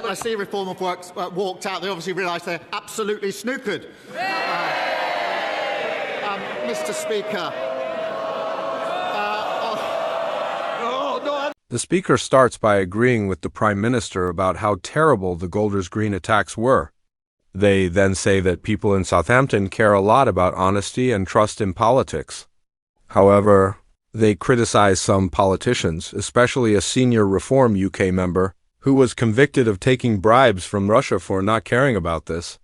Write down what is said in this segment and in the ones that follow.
I see Reform of Works walked out. They obviously realise they're absolutely snookered. Mr. Speaker. The Speaker starts by agreeing with the Prime Minister about how terrible the Golders Green attacks were. They then say that people in Southampton care a lot about honesty and trust in politics. However, they criticize some politicians, especially a senior Reform UK member, who was convicted of taking bribes from Russia for not caring about this.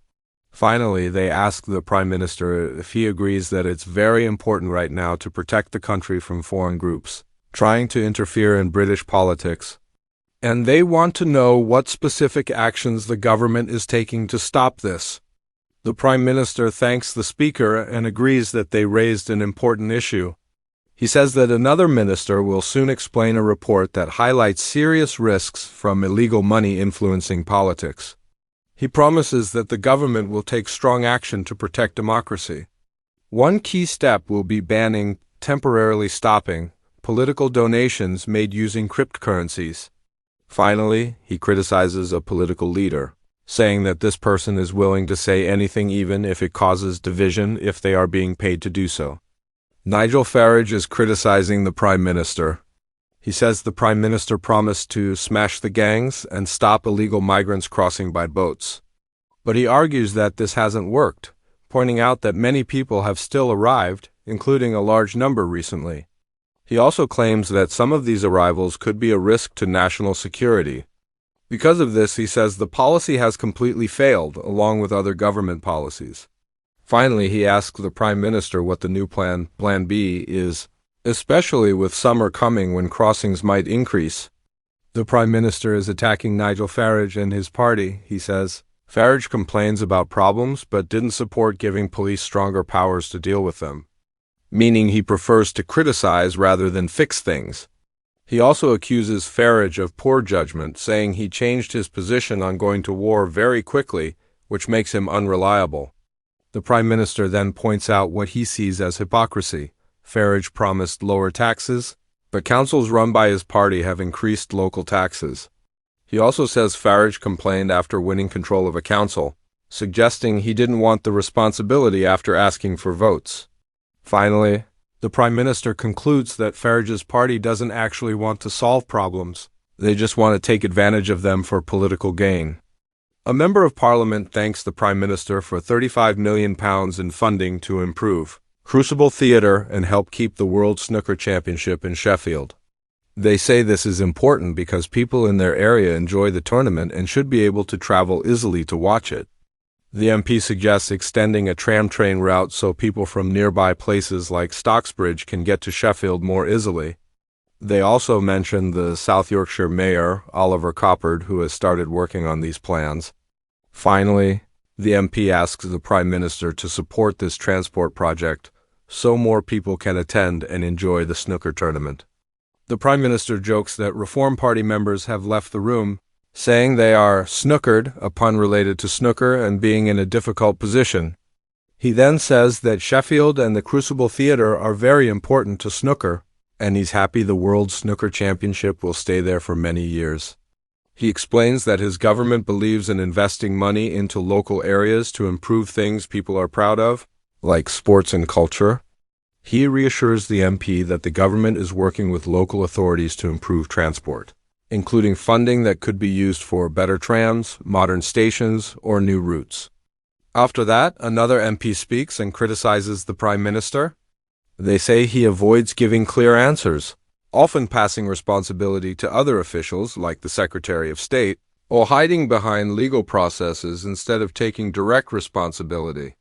Finally, they ask the Prime Minister if he agrees that it's very important right now to protect the country from foreign groups trying to interfere in British politics. And they want to know what specific actions the government is taking to stop this. The Prime Minister thanks the Speaker and agrees that they raised an important issue. He says that another minister will soon explain a report that highlights serious risks from illegal money influencing politics. He promises that the government will take strong action to protect democracy. One key step will be temporarily stopping, political donations made using cryptocurrencies. Finally, he criticizes a political leader, saying that this person is willing to say anything even if it causes division if they are being paid to do so. Nigel Farage is criticizing the Prime Minister. He says the Prime Minister promised to smash the gangs and stop illegal migrants crossing by boats. But he argues that this hasn't worked, pointing out that many people have still arrived, including a large number recently. He also claims that some of these arrivals could be a risk to national security. Because of this, he says the policy has completely failed, along with other government policies. Finally, he asks the Prime Minister what the new Plan B is, especially with summer coming when crossings might increase. The Prime Minister is attacking Nigel Farage and his party, he says. Farage complains about problems but didn't support giving police stronger powers to deal with them, meaning he prefers to criticize rather than fix things. He also accuses Farage of poor judgment, saying he changed his position on going to war very quickly, which makes him unreliable. The Prime Minister then points out what he sees as hypocrisy. Farage promised lower taxes, but councils run by his party have increased local taxes. He also says Farage complained after winning control of a council, suggesting he didn't want the responsibility after asking for votes. Finally, the Prime Minister concludes that Farage's party doesn't actually want to solve problems. They just want to take advantage of them for political gain. A Member of Parliament thanks the Prime Minister for £35 million in funding to improve Crucible Theatre and help keep the World Snooker Championship in Sheffield. They say this is important because people in their area enjoy the tournament and should be able to travel easily to watch it. The MP suggests extending a tram train route so people from nearby places like Stocksbridge can get to Sheffield more easily. They also mention the South Yorkshire Mayor, Oliver Coppard, who has started working on these plans. Finally, the MP asks the Prime Minister to support this transport project so more people can attend and enjoy the snooker tournament. The Prime Minister jokes that Reform Party members have left the room, saying they are snookered, a pun related to snooker and being in a difficult position. He then says that Sheffield and the Crucible Theatre are very important to snooker, and he's happy the World Snooker Championship will stay there for many years. He explains that his government believes in investing money into local areas to improve things people are proud of, like sports and culture. He reassures the MP that the government is working with local authorities to improve transport, including funding that could be used for better trams, modern stations, or new routes. After that, another MP speaks and criticizes the Prime Minister. They say he avoids giving clear answers, often passing responsibility to other officials like the Secretary of State, or hiding behind legal processes instead of taking direct responsibility.